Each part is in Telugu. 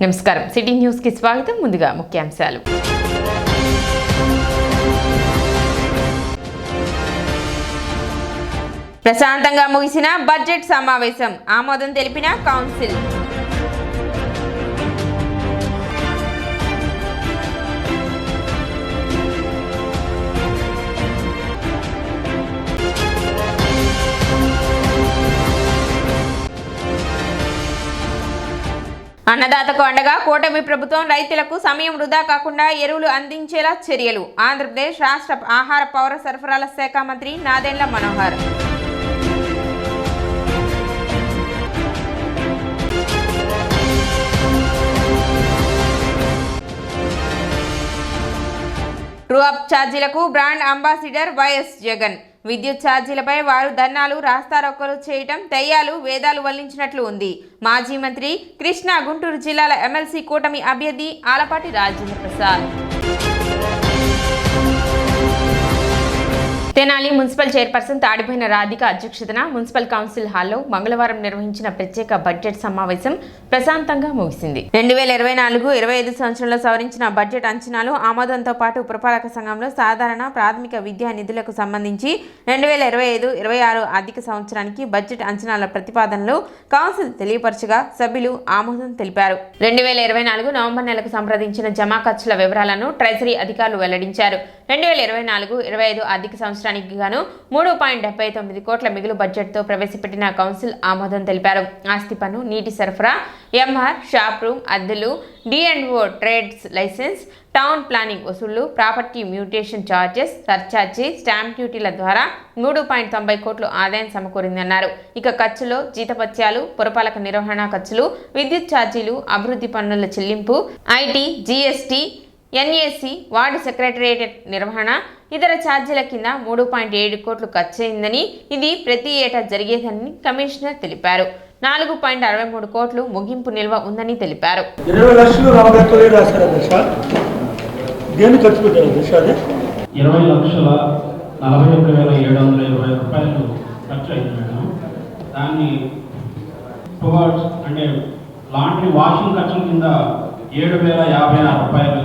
నమస్కారం సిటీ న్యూస్ కి స్వాగతం. ముందుగా ముఖ్యాంశాలు. ప్రశాంతంగా ముగిసిన బడ్జెట్ సమావేశం, ఆమోదం తెలిపిన కౌన్సిల్. అన్నదాతకు అండగా కూటమి ప్రభుత్వం రైతులకు సమయం వృధా కాకుండా ఎరువులు అందించేలా చర్యలు. ఆంధ్రప్రదేశ్ రాష్ట్ర ఆహార పౌర సరఫరాల శాఖ మంత్రి నాదెండ్ల మనోహర్. ట్రూ అప్ ఛార్జీలకు బ్రాండ్ అంబాసిడర్ వైఎస్ జగన్. విద్యుత్ ఛార్జీలపై వారు ధర్నాలు రాస్తారోకోలు చేయటం దయ్యాలు వేదాలు వల్లించినట్లు ఉంది. మాజీ మంత్రి కృష్ణా గుంటూరు జిల్లాల ఎమ్మెల్సీ కూటమి అభ్యర్థి ఆలపాటి రాజేంద్ర ప్రసాద్. తెనాలి మున్సిపల్ చైర్పర్సన్ తాడిపోయిన రాధిక అధ్యక్షతన మున్సిపల్ కౌన్సిల్ హాల్లో మంగళవారం నిర్వహించిన ప్రత్యేక బడ్జెట్ సమావేశం ప్రశాంతంగా ముగిసింది. 2024-25 సంవత్సరంలో సవరించిన బడ్జెట్ అంచనాలు ఆమోదంతో పాటు పురపాలక సంఘంలో సాధారణ ప్రాథమిక విద్యా నిధులకు సంబంధించి 2025-26 ఆర్థిక సంవత్సరానికి బడ్జెట్ అంచనాల ప్రతిపాదనలు కౌన్సిల్ తెలియపరచగా సభ్యులు ఆమోదం తెలిపారు. 2024 నవంబర్ నెలకు సంప్రదించిన జమా ఖర్చుల వివరాలను ట్రెజరీ అధికారులు వెల్లడించారు. 2024-25 ఆర్థిక సంవత్సరానికి గాను 3.79 కోట్ల మిగులు బడ్జెట్తో ప్రవేశపెట్టిన కౌన్సిల్ ఆమోదం తెలిపారు. ఆస్తి పన్ను, నీటి సరఫరా, ఎంఆర్, షాప్ రూమ్ అద్దెలు, D&O trades license, town planning వసూళ్లు, ప్రాపర్టీ మ్యూటేషన్ ఛార్జెస్, సర్ఛార్జీ, స్టాంప్ డ్యూటీల ద్వారా 3.90 కోట్లు ఆదాయం సమకూరిందన్నారు. ఇక ఖర్చులో జీతభత్యాలు, పురపాలక నిర్వహణ ఖర్చులు, విద్యుత్ ఛార్జీలు, అభివృద్ధి పన్నుల చెల్లింపు, IT, GST, NAC, ward secretariat నిర్వహణ, ఇతర ఛార్జీల కింద 3.7 కోట్లు ఖర్చయిందని, ఇది ప్రతి ఏటా జరిగేదని కమిషనర్ తెలిపారు. 4.63 కోట్లు ముగింపు నిల్వ ఉందని తెలిపారు. 20 లక్షలు 20 లక్షల 41,720 రూపాయలు ఖర్చు అయింది. దాన్ని టువర్డ్స్ అంటే లాండ్రీ వాషింగ్ ఖర్చుల కింద 7,056 రూపాయలు,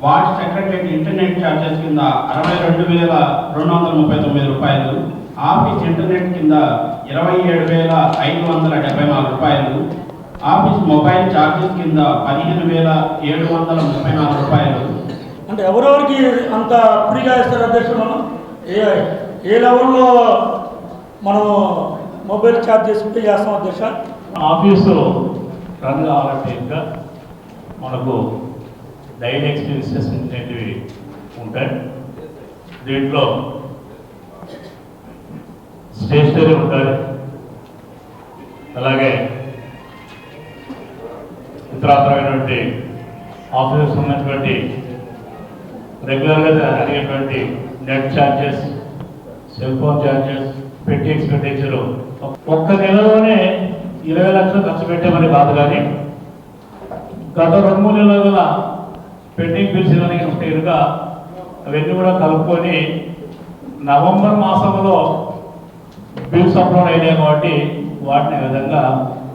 వార్డ్ సెక్రటరియట్ ఇంటర్నెట్ ఛార్జెస్ కింద 62,239 రూపాయలు, ఆఫీస్ ఇంటర్నెట్ కింద 27,574 రూపాయలు, ఆఫీస్ మొబైల్ ఛార్జెస్ కింద 15,734 రూపాయలు. అంటే ఎవరెవరికి అంత ఫ్రీగా ఇస్తారు అధ్యక్షుడు? మనం ఏ లెవెల్లో మనం మొబైల్ ఛార్జెస్ పే చేస్తాం అధ్యక్ష? ఆఫీసు రన్ కావాలంటే ఇంకా మనకు డైలీ ఎక్స్పెన్సెస్ అనేటివి ఉంటాయి. దీంట్లో స్టేషనరీ ఉంటుంది, అలాగే ఇతరమైనటువంటి ఆఫీసుకు సంబంధించినటువంటి రెగ్యులర్గా అడిగేటువంటి net charges, cell phone charges, పెట్టి ఎక్స్పెండిచరు ఒక్క నెలలోనే 20 లక్షలు ఖర్చు పెట్టామని కాదు, కానీ గత 2-3 నెలల గల పెండింగ్ బిల్స్ ఏమైనా ఉంటే కనుక అవన్నీ కూడా కలుపుకొని నవంబర్ మాసంలో బిల్స్ అప్లోడ్ అయినాయి కాబట్టి వాటిని విధంగా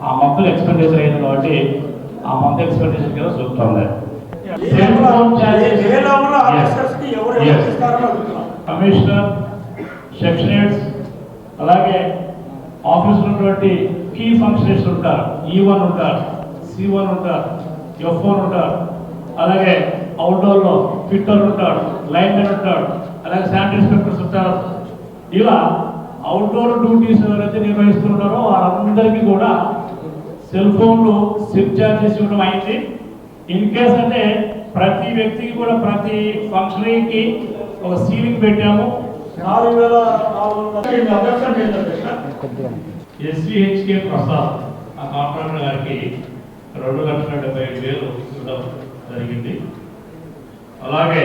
ఆ మంత్లో ఎక్స్పెండిచర్ అయింది కాబట్టి ఆ మంత్ ఎక్స్పెండిచర్ కింద చూస్తుంది. కమిషనర్, సెక్షన్ హెడ్స్, అలాగే ఆఫీసులో ఉన్నటువంటి కీ ఫంక్షనరీస్ ఉంటారు, E1 ఉంటారు, C1 ఉంటారు, F1 ఉంటారు, అలాగే అవుట్డోర్లో ఫిట్టర్ ఉంటాడు, లైన్మెన్ ఉంటాడు, అలాగే శానిటరీ ఇన్స్పెక్టర్స్ ఉంటారు. ఇలా అవుట్డోర్ డ్యూటీస్ ఎవరైతే నిర్వహిస్తున్నారో వారందరికీ కూడా సెల్ ఫోన్లు సిమ్ ఛార్జెస్ ఇవ్వడం అయింది. ఇన్ కేస్ అంటే ప్రతి వ్యక్తికి కూడా ప్రతి ఫంక్షనరీకి ఒక సీలింగ్ పెట్టాము. 4,400 SVHK ప్రసాద్ ఆ కాంట్రాక్టర్ గారికి 2,75,000 ఇవ్వడం జరిగింది. అలాగే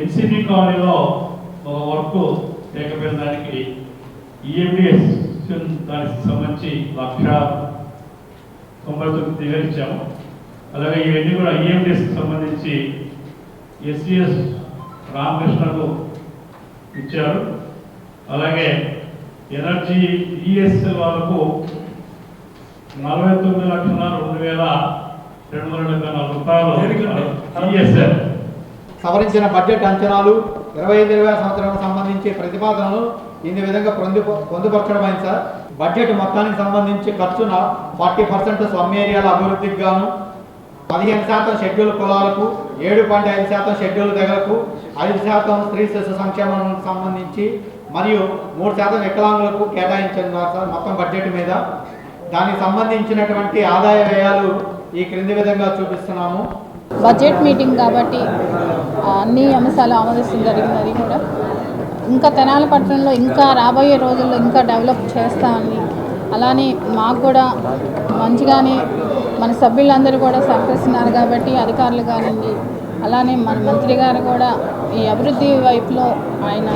ఎన్సిపి కాలనీలో ఒక వర్క్ లేకపోయిన దానికి ఈఎండిఎస్ దానికి సంబంధించి 1,99,000 ఇచ్చాము. అలాగే ఇవన్నీ కూడా ఈఎండిఎస్కి సంబంధించి ఎస్సిఎస్ రామకృష్ణకు ఇచ్చారు. అలాగే ఎనర్జీ ఈఎస్ఎల్ వాళ్ళకు 49,02,000 274 రూపాయలు ఈఎస్ఆర్. సవరించిన బడ్జెట్ అంచనాలు 25-26 సంవత్సరానికి సంబంధించి ప్రతిపాదనలు ఈ విధంగా పొందుపరచడమైంది సార్. బడ్జెట్ మొత్తానికి సంబంధించి ఖర్చున 40% స్లమ్ ఏరియాల అభివృద్ధికి గాను, 15% షెడ్యూల్ కులాలకు, 7.5% షెడ్యూల్ తెగలకు, 5% స్త్రీ శిశు సంక్షేమానికి సంబంధించి మరియు 3% వికలాంగులకు కేటాయించారు సార్ మొత్తం బడ్జెట్ మీద. దానికి సంబంధించినటువంటి ఆదాయ వ్యయాలు ఈ క్రింది విధంగా చూపిస్తున్నాము. బడ్జెట్ మీటింగ్ కాబట్టి అన్ని అంశాలు ఆమోదించడం జరిగినది కూడా. ఇంకా తెనాలి పట్టణంలో ఇంకా రాబోయే రోజుల్లో ఇంకా డెవలప్ చేస్తామని, అలానే మాకు కూడా మంచిగానే మన సభ్యులందరూ కూడా సహకరిస్తున్నారు కాబట్టి అధికారులు కానివ్వండి, అలానే మన మంత్రి గారు కూడా ఈ అభివృద్ధి వైపులో ఆయన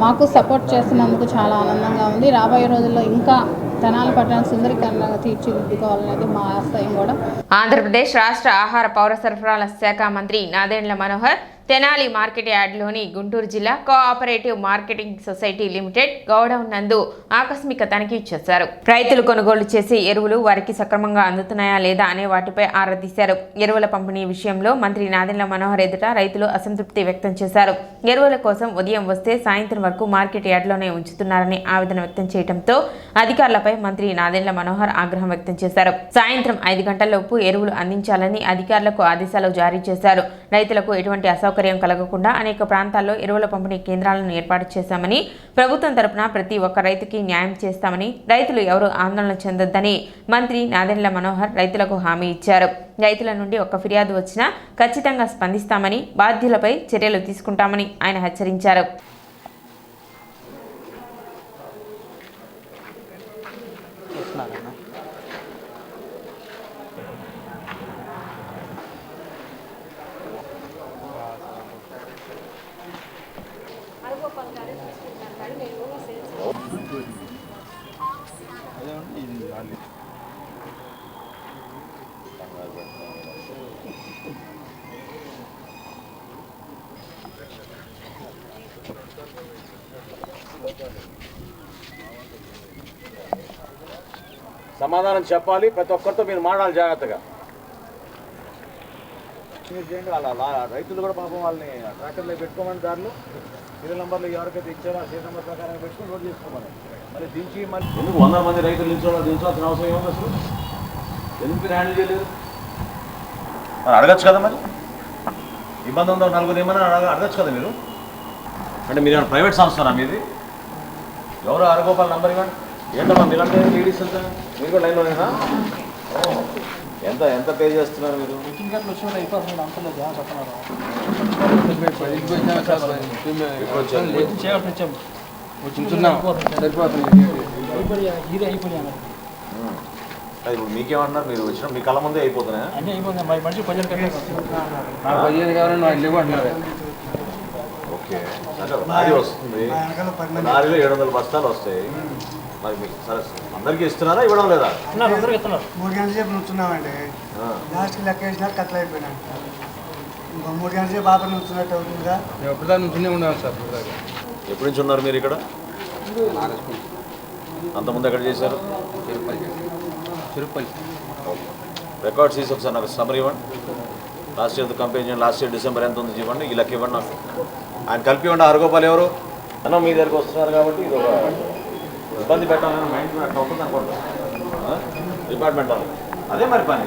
మాకు సపోర్ట్ చేస్తున్నందుకు చాలా ఆనందంగా ఉంది. రాబోయే రోజుల్లో ఇంకా తెనాలి పట్టణం సుందరీకరణగా తీర్చిదిద్దుకోవాలనేది మా ఆశయం కూడా. ఆంధ్రప్రదేశ్ రాష్ట్ర ఆహార పౌర సరఫరాల శాఖ మంత్రి నాదెండ్ల మనోహర్ తెనాలి మార్కెట్ యార్డ్లోని గుంటూరు జిల్లా కోఆపరేటివ్ మార్కెటింగ్ సొసైటీ లిమిటెడ్ గౌడౌన్ నందు ఆకస్మిక తనిఖీ చేశారు. రైతులు కొనుగోలు చేసే ఎరువులు వారికి సక్రమంగా అందుతున్నాయా లేదా అనే వాటిపై ఆరా తీశారు. ఎరువుల పంపిణీ విషయంలో మంత్రి నాదెండ్ల మనోహర్ ఎదుట రైతులు అసంతృప్తి వ్యక్తం చేశారు. ఎరువుల కోసం ఉదయం వస్తే సాయంత్రం వరకు మార్కెట్ యార్డ్లోనే ఉంచుతున్నారని ఆవేదన వ్యక్తం చేయడంతో అధికారులపై మంత్రి నాదెండ్ల మనోహర్ ఆగ్రహం వ్యక్తం చేశారు. సాయంత్రం 5 గంటలలోపు ఎరువులు అందించాలని అధికారులకు ఆదేశాలు జారీ చేశారు. రైతులకు ఎటువంటి అసౌకర్యం కలగకుండా అనేక ప్రాంతాల్లో ఎరువుల పంపిణీ కేంద్రాలను ఏర్పాటు చేశామని, ప్రభుత్వం తరపున ప్రతి ఒక్క రైతుకి న్యాయం చేస్తామని, రైతులు ఎవరూ ఆందోళన చెందొద్దని మంత్రి నాదెండ్ల మనోహర్ రైతులకు హామీ ఇచ్చారు. రైతుల నుండి ఒక్క ఫిర్యాదు వచ్చినా ఖచ్చితంగా స్పందిస్తామని, బాధ్యులపై చర్యలు తీసుకుంటామని ఆయన హెచ్చరించారు. సమాధానం చెప్పాలి. ప్రతి ఒక్కరితో మీరు మాట్లాడాలి జాగ్రత్తగా. వాళ్ళ రైతులు కూడా పాపం వాళ్ళని ట్రాక్టర్లో పెట్టుకోమని దారిలో సీరియల్ నెంబర్లు ఎవరికైతే ఇచ్చారో ఆ సీరియల్ నెంబర్ ప్రకారం పెట్టుకుని లోడ్ చేసుకోమని మళ్ళీ దించి మళ్ళీ ఎందుకు 100 మంది రైతులు దించాల్సిన అవసరం ఏముంది అసలు? ఎందుకు మీరు హ్యాండిల్ చేయలేదు? మరి అడగచ్చు కదా. మరి ఇబ్బంది ఉందో 4 ఏమన్నా అడగచ్చు కదా మీరు. అంటే మీరు ఏమైనా ప్రైవేట్ సంస్థనా మీది? ఎవరు అరగోపాల నంబర్ ఇవ్వండి. ఏంటమ్మా మీరంటే లేడీస్ అంతా మీరు కూడా లైన్లోనేనా? ఎంత పే చేస్తున్నారు మీరు? ఇప్పుడు మీకేమన్నారు? మీరు వచ్చిన మీ కళ్ళ ముందే అయిపోతున్నాయా? ఓకే, అంటే లారీ వస్తుంది, లారీలో 700 బస్తాలు వస్తాయి. మరి మీకు సరే అందరికీ ఇస్తున్నారా, ఇవ్వడం లేదా? 3 గంటల సేపు నుంచున్నామండి. లాస్ట్కి లెక్క వేసినా కట్టలు అయిపోయినాయి. ఇంకో 3 గంటల సేపు ఆపర్ నుంచున్నట్టు అవుతుందిగా. ఎప్పటి నుంచి ఉన్నారు మీరు ఇక్కడ? అంతకుముందు ఎక్కడ చేశారు? రికార్డ్స్ తీసి ఒకసారి నాకు సమ్మర్ ఇవ్వండి. లాస్ట్ ఇయర్ కంపేర్ చేయండి. లాస్ట్ ఇయర్ డిసెంబర్ ఎంత ఉంది ఇవ్వండి. ఈ లెక్క ఇవ్వండి నాకు. ఆయన కలిపి ఇవ్వండి. అరగోపాలు ఎవరు అన్న మీ దగ్గరికి వస్తున్నారు కాబట్టి ఇది ఒక ఇబ్బంది పెట్టాలని మైండ్ అట్లా ఉంటుంది అనుకోండి. డిపార్ట్మెంట్ వాళ్ళు అదే మరి పని.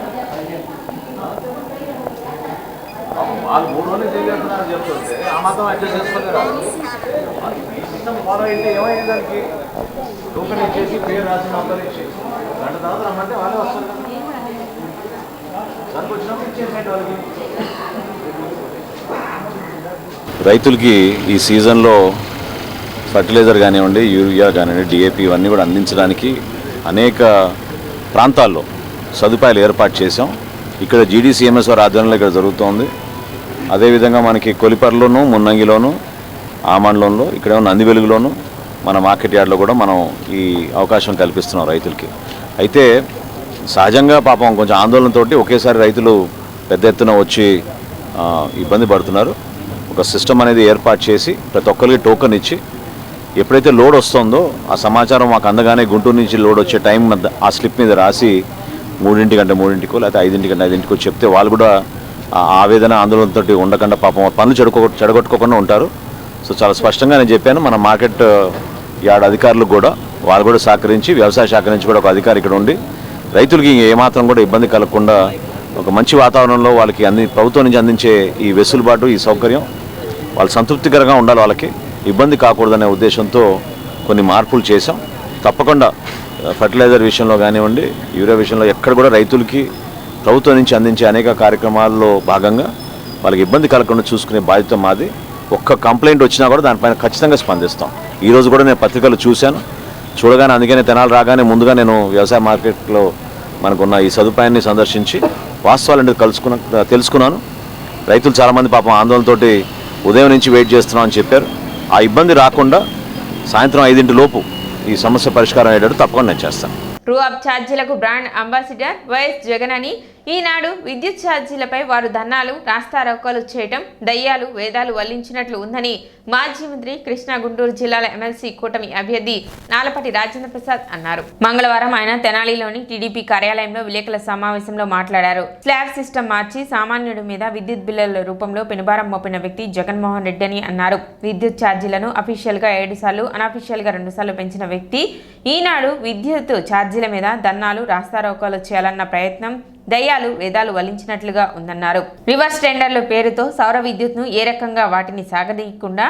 వాళ్ళు 3 రోజులు చేయగలుగుతున్నారని చెప్తుంటే ఆ మాత్రం అడ్జస్ట్ చేసుకోలేరా? ఈ సిస్టమ్ ఫాలో అయితే ఏమైంది? దానికి టోకెన్ ఇచ్చేసి పేరు రాసిన నంబర్ ఇచ్చేసి గంట తర్వాత రమ్మంటే వాళ్ళే వస్తారు కదా. దానికి వచ్చినప్పుడు ఇచ్చేసేయండి వాళ్ళకి. రైతులకి ఈ సీజన్లో ఫర్టిలైజర్ కానివ్వండి, యూరియా కానివ్వండి, డిఏపి ఇవన్నీ కూడా అందించడానికి అనేక ప్రాంతాల్లో సదుపాయాలు ఏర్పాటు చేసాం. ఇక్కడ జీడీసీఎంఎస్ వారి ఆధ్వర్యంలో ఇక్కడ జరుగుతోంది. అదేవిధంగా మనకి కొలిపర్లోను, మున్నంగిలోను, ఆమండలంలో, ఇక్కడేమో నందివెలుగులోను, మన మార్కెట్ యార్డ్లో కూడా మనం ఈ అవకాశం కల్పిస్తున్నాం రైతులకి. అయితే సహజంగా పాపం కొంచెం ఆందోళనతో ఒకేసారి రైతులు పెద్ద ఎత్తున వచ్చి ఇబ్బంది పడుతున్నారు. ఒక సిస్టమ్ అనేది ఏర్పాటు చేసి ప్రతి ఒక్కరికి టోకెన్ ఇచ్చి ఎప్పుడైతే లోడ్ వస్తుందో ఆ సమాచారం మాకు అందగానే గుంటూరు నుంచి లోడ్ వచ్చే టైం ఆ స్లిప్ మీద రాసి 3:00 3:00కో లేకపోతే 5:00 5:00కో చెప్తే వాళ్ళు కూడా ఆవేదన ఆందోళనతో ఉండకుండా పాపం పనులు చెడగొట్టుకోకుండా ఉంటారు. సో చాలా స్పష్టంగా నేను చెప్పాను. మన మార్కెట్ యార్డ్ అధికారులు కూడా వాళ్ళు కూడా సహకరించి వ్యవసాయ శాఖ నుంచి కూడా ఒక అధికారి ఇక్కడ ఉండి రైతులకి ఏమాత్రం కూడా ఇబ్బంది కలగకుండా ఒక మంచి వాతావరణంలో వాళ్ళకి ప్రభుత్వం నుంచి అందించే ఈ వెసులుబాటు ఈ సౌకర్యం వాళ్ళు సంతృప్తికరంగా ఉండాలి, వాళ్ళకి ఇబ్బంది కాకూడదనే ఉద్దేశంతో కొన్ని మార్పులు చేశాం. తప్పకుండా ఫర్టిలైజర్ విషయంలో కానివ్వండి, యూరియా విషయంలో ఎక్కడ కూడా రైతులకి ప్రభుత్వం నుంచి అందించే అనేక కార్యక్రమాల్లో భాగంగా వాళ్ళకి ఇబ్బంది కలగకుండా చూసుకునే బాధ్యత మాది. ఒక్క కంప్లైంట్ వచ్చినా కూడా దానిపైన ఖచ్చితంగా స్పందిస్తాం. ఈరోజు కూడా నేను పత్రికలు చూశాను, చూడగానే అందుకనే తెనాలి రాగానే ముందుగా నేను వ్యవసాయ మార్కెట్లో మనకున్న ఈ సదుపాయాన్ని సందర్శించి వాస్తవాలు తెలుసుకున్నాను. రైతులు చాలామంది పాపం ఆందోళనతోటి ఉదయం నుంచి వెయిట్ చేస్తున్నామని చెప్పారు. ఆ ఇబ్బంది రాకుండా సాయంత్రం 5 లోపు ఈ సమస్య పరిష్కారం అయ్యేటట్టు తప్పకుండా నేను చేస్తాను. ట్రూ అప్ ఛార్జీలకు బ్రాండ్ అంబాసిడర్ వైఎస్ జగన్ అని ఈనాడు విద్యుత్ ఛార్జీలపై వారు ధర్నాలు రాస్తారోకోలు చేయటం దయ్యాలు వేదాలు వల్లించినట్లు ఉందని మాజీ మంత్రి కృష్ణా గుంటూరు జిల్లాల ఎమ్మెల్సీ కూటమి అభ్యర్థి నాలపాటి రాజేంద్ర ప్రసాద్ అన్నారు. మంగళవారం ఆయన తెనాలిలోని టీడీపీ కార్యాలయంలో విలేకరుల సమావేశంలో మాట్లాడారు. స్లాబ్ సిస్టమ్ మార్చి సామాన్యుడి మీద విద్యుత్ బిల్లుల రూపంలో పెనుభారం మోపిన వ్యక్తి జగన్మోహన్ రెడ్డి అని అన్నారు. విద్యుత్ ఛార్జీలను అఫీషియల్ గా 7 సార్లు అనఫీషియల్ గా 2 సార్లు పెంచిన వ్యక్తి ఈనాడు విద్యుత్ ఛార్జీల మీద ధర్నాలు రాస్తారోకోలు చేయాలన్న ప్రయత్నం దయ్యాలు వేదాలు వల్లించినట్లుగా ఉందన్నారు. రివర్స్ టెండర్ల పేరుతో సౌర విద్యుత్ను ఏ రకంగా వాటిని సాగదీయకుండా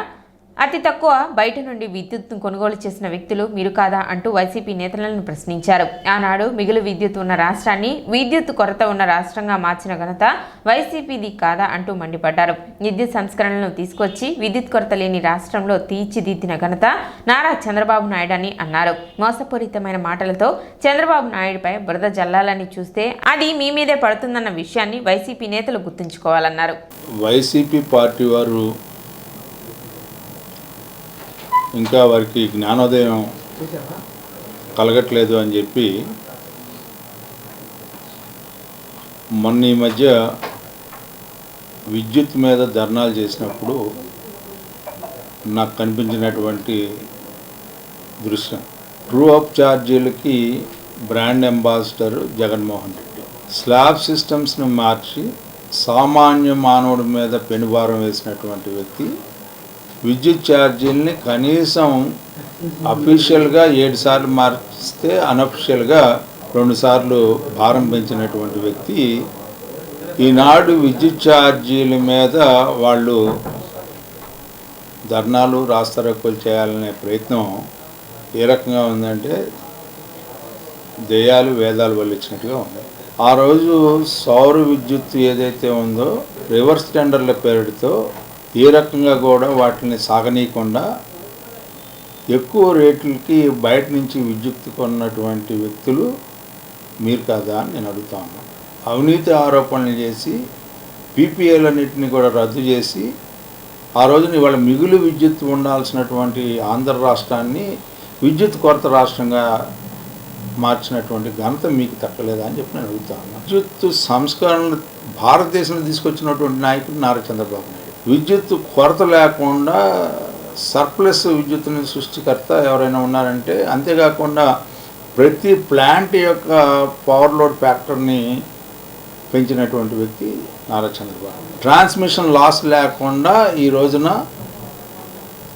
అతి తక్కువ బయట నుండి విద్యుత్ను కొనుగోలు చేసిన వ్యక్తులు మీరు కాదా అంటూ వైసీపీ నేతలను ప్రశ్నించారు. ఆనాడు మిగులు విద్యుత్ ఉన్న రాష్ట్రాన్ని విద్యుత్ కొరత ఉన్న రాష్ట్రంగా మార్చిన ఘనత వైసీపీది కాదా అంటూ మండిపడ్డారు. విద్యుత్ సంస్కరణలను తీసుకొచ్చి విద్యుత్ కొరత లేని రాష్ట్రంలో తీర్చిదిద్దిన ఘనత నారా చంద్రబాబు నాయుడు అని అన్నారు. మోసపూరితమైన మాటలతో చంద్రబాబు నాయుడుపై బురద జల్లాలని చూస్తే అది మీ మీదే పడుతుందన్న విషయాన్ని వైసీపీ నేతలు గుర్తుంచుకోవాలన్నారు. వైసీపీ పార్టీ వారు ఇంకా వారికి జ్ఞానోదయం కలగట్లేదు అని చెప్పి మొన్న ఈ మధ్య విద్యుత్ మీద ధర్నాలు చేసినప్పుడు నాకు కనిపించినటువంటి దృశ్యం. ట్రూ అప్ ఛార్జీలకి brand ambassador Jaganmohan Reddy slab సిస్టమ్స్ని మార్చి సామాన్య మానవుడి మీద పెనుభారం వేసినటువంటి వ్యక్తి విద్యుత్ ఛార్జీలని కనీసం అఫీషియల్గా 7 సార్లు మార్చితే అనఫిషియల్గా 2 సార్లు భారం పెంచినటువంటి వ్యక్తి ఈనాడు విద్యుత్ ఛార్జీల మీద వాళ్ళు ధర్నాలు రాస్తారోకోలు చేయాలనే ప్రయత్నం ఏ రకంగా ఉందంటే దయ్యాలు వేదాలు వల్లించినట్టుగా ఉంది. ఆ రోజు సౌర విద్యుత్ ఏదైతే ఉందో రివర్స్ టెండర్ల పేరుతో ఏ రకంగా కూడా వాటిని సాగనీయకుండా ఎక్కువ రేట్లకి బయట నుంచి విద్యుత్ కొన్నటువంటి వ్యక్తులు మీరు కాదా అని నేను అడుగుతాను. అవినీతి ఆరోపణలు చేసి పీపీఏలన్నింటినీ కూడా రద్దు చేసి ఆ రోజున ఇవాళ మిగులు విద్యుత్ ఉండాల్సినటువంటి ఆంధ్ర రాష్ట్రాన్ని విద్యుత్ కొరత రాష్ట్రంగా మార్చినటువంటి ఘనత మీకు తక్కలేదా అని చెప్పి నేను అడుగుతాను. విద్యుత్ సంస్కరణలు భారతదేశంలో తీసుకొచ్చినటువంటి నాయకుడు నారా చంద్రబాబు నాయుడు. విద్యుత్ కొరత లేకుండా సర్ప్లస్ విద్యుత్తుని సృష్టికర్త ఎవరైనా ఉన్నారంటే, అంతేకాకుండా ప్రతి ప్లాంట్ యొక్క పవర్ లోడ్ ఫ్యాక్టర్ని పెంచినటువంటి వ్యక్తి నారా చంద్రబాబు. ట్రాన్స్మిషన్ లాస్ లేకుండా ఈ రోజున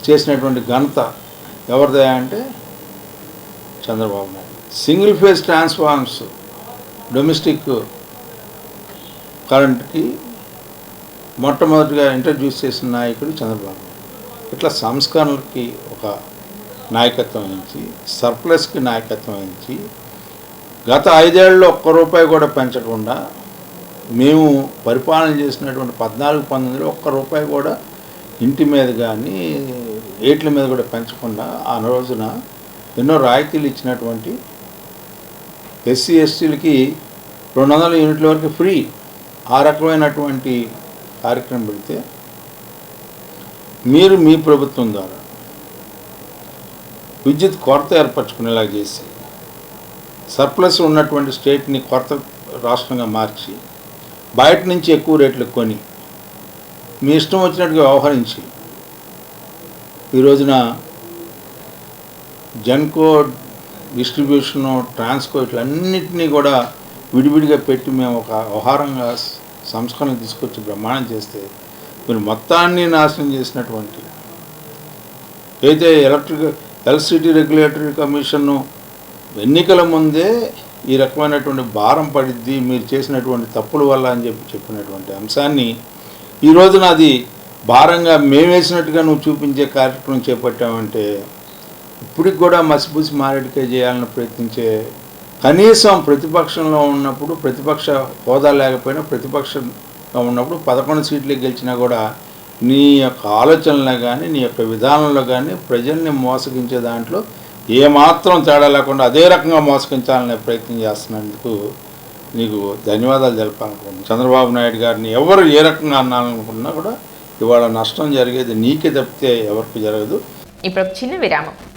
చేసినటువంటి ఘనత ఎవరిదే అంటే Chandrababu Naidu. Single phase transformers domestic కరెంట్కి మొట్టమొదటిగా ఇంట్రడ్యూస్ చేసిన నాయకుడు చంద్రబాబు నాయుడు. ఇట్లా సంస్కరణలకి ఒక నాయకత్వం వహించి, సర్ప్లస్కి నాయకత్వం వహించి, గత 5 ఏళ్ళలో ₹1 కూడా పెంచకుండా మేము పరిపాలన చేసినటువంటి 14-19లో ₹1 కూడా ఇంటి మీద కానీ ఏట్ల మీద కూడా పెంచకుండా ఆ రోజున ఎన్నో రాయితీలు ఇచ్చినటువంటి ఎస్సీ ఎస్టీలకి 200 యూనిట్ల వరకు ఫ్రీ, ఆ రకమైనటువంటి కార్యక్రమం పెడితే మీరు మీ ప్రభుత్వం ద్వారా విద్యుత్ కొరత ఏర్పరచుకునేలా చేసి సర్ప్లస్ ఉన్నటువంటి స్టేట్ని కొరత రాష్ట్రంగా మార్చి బయట నుంచి ఎక్కువ రేట్లు కొని మీ ఇష్టం వచ్చినట్టుగా వ్యవహరించి ఈ రోజున జెన్కో డిస్ట్రిబ్యూషను ట్రాన్స్కో ఇట్లన్నింటినీ కూడా విడివిడిగా పెట్టి మేము ఒక వ్యవహారంగా సంస్కరణ తీసుకొచ్చి బ్రహ్మాండం చేస్తే మీరు మొత్తాన్ని నాశనం చేసినటువంటి అయితే ఎలక్ట్రిసిటీ రెగ్యులేటరీ కమిషన్ను ఎన్నికల ముందే ఈ రకమైనటువంటి భారం పడిద్ది మీరు చేసినటువంటి తప్పుల వల్ల అని చెప్పినటువంటి అంశాన్ని ఈ రోజున అది భారంగా మేమేసినట్టుగా నువ్వు చూపించే కార్యక్రమం చేపట్టామంటే ఇప్పటికి కూడా మసిపూసి మారేడుకాయ చేయాలని ప్రయత్నించే కనీసం ప్రతిపక్షంలో ఉన్నప్పుడు ప్రతిపక్ష హోదా లేకపోయినా ప్రతిపక్షంగా ఉన్నప్పుడు 11 సీట్లు గెలిచినా కూడా నీ యొక్క ఆలోచనలో కానీ నీ యొక్క విధానంలో కానీ ప్రజల్ని మోసగించే దాంట్లో ఏమాత్రం తేడా లేకుండా అదే రకంగా మోసగించాలనే ప్రయత్నం చేస్తున్నందుకు నీకు ధన్యవాదాలు తెలపాలనుకుంటున్నాను. చంద్రబాబు నాయుడు గారిని ఎవరు ఏ రకంగా అన్నాలనుకున్నా కూడా ఇవాళ నష్టం జరిగేది నీకే తప్పితే ఎవరికి జరగదు. ఇప్పుడు చిన్న విరామం.